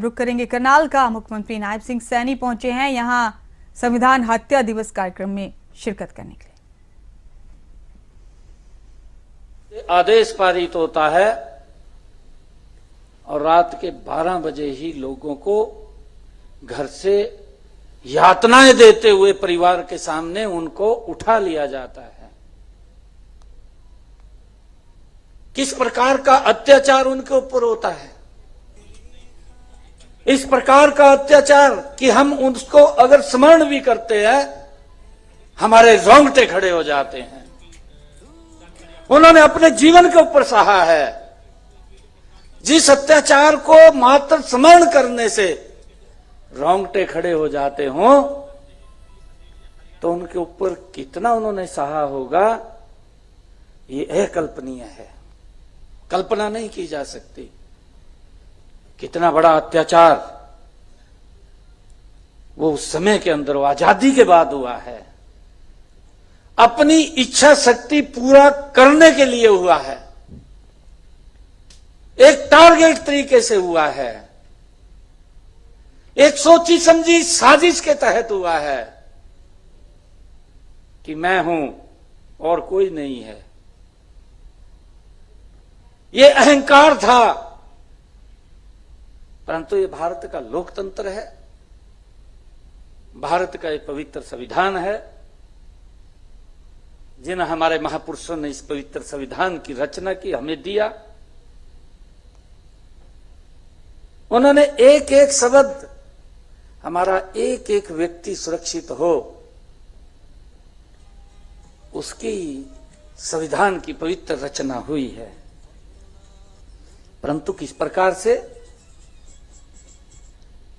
रुक करेंगे करनाल का। मुख्यमंत्री नायब सिंह सैनी पहुंचे हैं यहां संविधान हत्या दिवस कार्यक्रम में शिरकत करने के लिए। आदेश पारित होता है और रात के 12 बजे ही लोगों को घर से यातनाएं देते हुए परिवार के सामने उनको उठा लिया जाता है। किस प्रकार का अत्याचार उनके ऊपर होता है, इस प्रकार का अत्याचार कि हम उसको अगर स्मरण भी करते हैं हमारे रोंगटे खड़े हो जाते हैं। उन्होंने अपने जीवन के ऊपर सहा है। जिस अत्याचार को मात्र स्मरण करने से रोंगटे खड़े हो जाते हों तो उनके ऊपर कितना उन्होंने सहा होगा, ये अकल्पनीय है, कल्पना नहीं की जा सकती। कितना बड़ा अत्याचार वो उस समय के अंदर, वो आजादी के बाद हुआ है। अपनी इच्छा शक्ति पूरा करने के लिए हुआ है, एक टारगेट तरीके से हुआ है, एक सोची समझी साजिश के तहत हुआ है कि मैं हूं और कोई नहीं है। ये अहंकार था, परंतु ये भारत का लोकतंत्र है, भारत का एक पवित्र संविधान है। जिन हमारे महापुरुषों ने इस पवित्र संविधान की रचना की, हमें दिया, उन्होंने एक एक शब्द, हमारा एक एक व्यक्ति सुरक्षित हो, उसकी संविधान की पवित्र रचना हुई है। परंतु किस प्रकार से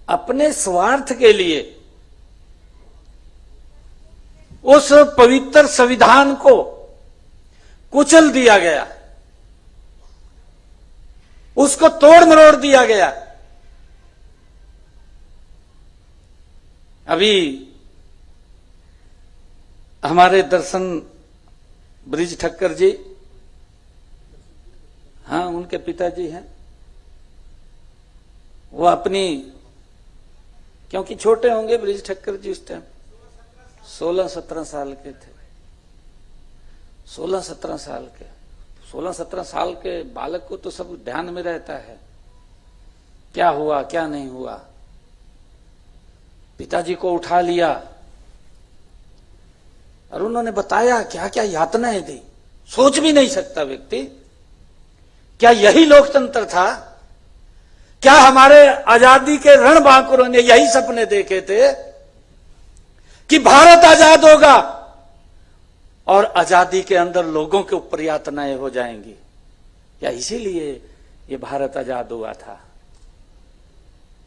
अपने स्वार्थ के लिए उस पवित्र संविधान को कुचल दिया गया, उसको तोड़ मरोड़ दिया गया। अभी हमारे दर्शन ब्रिज ठक्कर जी, हाँ उनके पिताजी हैं, वो अपनी, क्योंकि छोटे होंगे ब्रिज ठक्कर जी उस टाइम 16-17 साल के थे, 16-17 साल के, 16-17 साल के बालक को तो सब ध्यान में रहता है क्या हुआ क्या नहीं हुआ। पिताजी को उठा लिया और उन्होंने बताया क्या क्या यातनाएं दी, सोच भी नहीं सकता व्यक्ति। क्या यही लोकतंत्र था? क्या हमारे आजादी के रणबांकुरों ने यही सपने देखे थे कि भारत आजाद होगा और आजादी के अंदर लोगों के ऊपर यातनाएं हो जाएंगी? क्या इसीलिए ये भारत आजाद हुआ था?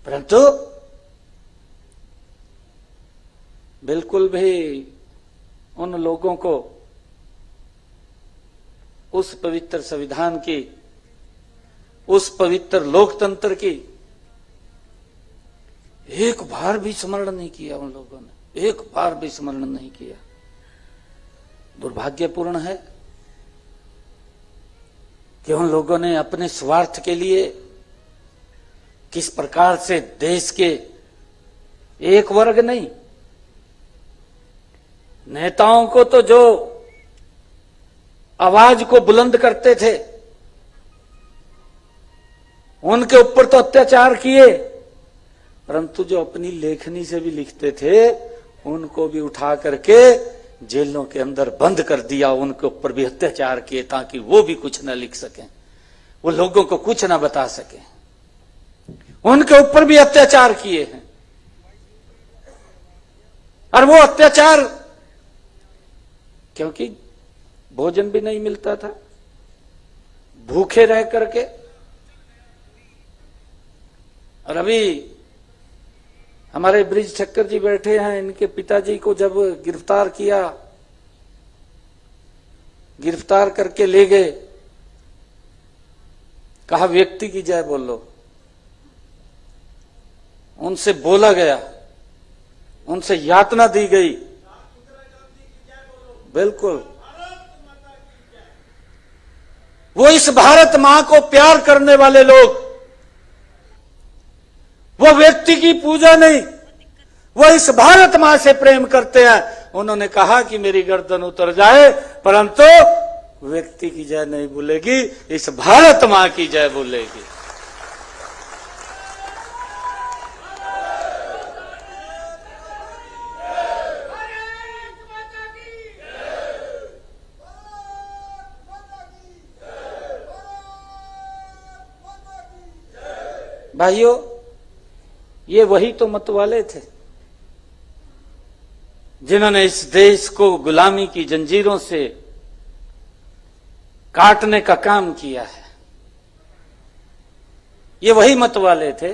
परंतु बिल्कुल भी उन लोगों को उस पवित्र संविधान की, उस पवित्र लोकतंत्र की एक बार भी स्मरण नहीं किया। उन लोगों ने एक बार भी स्मरण नहीं किया। दुर्भाग्यपूर्ण है कि उन लोगों ने अपने स्वार्थ के लिए किस प्रकार से देश के एक वर्ग नहीं, नेताओं को तो जो आवाज को बुलंद करते थे उनके ऊपर तो अत्याचार किए, परंतु जो अपनी लेखनी से भी लिखते थे उनको भी उठा करके जेलों के अंदर बंद कर दिया, उनके ऊपर भी अत्याचार किए ताकि वो भी कुछ न लिख सकें, वो लोगों को कुछ न बता सकें। उनके ऊपर भी अत्याचार किए हैं और वो अत्याचार क्योंकि भोजन भी नहीं मिलता था, भूखे रह करके। और अभी हमारे ब्रिज ठक्कर जी बैठे हैं, इनके पिताजी को जब गिरफ्तार किया, गिरफ्तार करके ले गए, कहा व्यक्ति की जय बोलो। उनसे बोला गया, उनसे यातना दी गई, बिल्कुल वो इस भारत मां को प्यार करने वाले लोग वो व्यक्ति की पूजा नहीं, वो इस भारत मां से प्रेम करते हैं। उन्होंने कहा कि मेरी गर्दन उतर जाए परंतु व्यक्ति की जय नहीं बोलेगी, इस भारत मां की जय बोलेगी। भाइयों, ये वही तो मत वाले थे जिन्होंने इस देश को गुलामी की जंजीरों से काटने का काम किया है। ये वही मत वाले थे।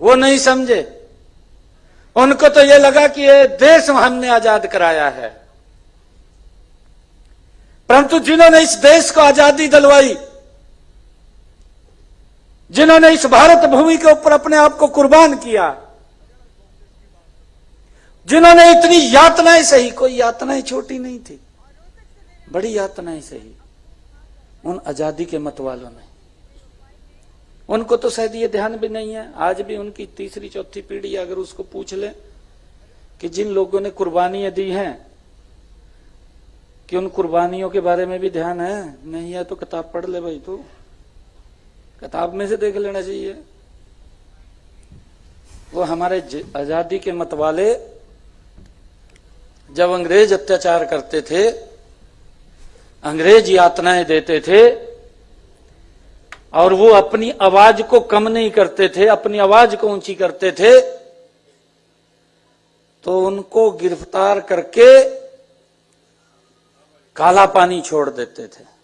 वो नहीं समझे, उनको तो ये लगा कि ये देश हमने आजाद कराया है। परंतु जिन्होंने इस देश को आजादी दिलवाई, जिन्होंने इस भारत भूमि के ऊपर अपने आप को कुर्बान किया, जिन्होंने इतनी यातनाएं सही, कोई यातनाएं छोटी नहीं थी, बड़ी यातनाएं सही, उन आजादी के मत वालों ने। उनको तो शायद ये ध्यान भी नहीं है। आज भी उनकी तीसरी चौथी पीढ़ी अगर उसको पूछ ले कि जिन लोगों ने कुर्बानियां दी हैं, कि उन कुर्बानियों के बारे में भी ध्यान है, नहीं है तो किताब पढ़ ले भाई, तो किताब में से देख लेना चाहिए। वो हमारे आजादी के मत वाले जब अंग्रेज अत्याचार करते थे, अंग्रेज यातनाएं देते थे और वो अपनी आवाज को कम नहीं करते थे, अपनी आवाज को ऊंची करते थे, तो उनको गिरफ्तार करके काला पानी छोड़ देते थे।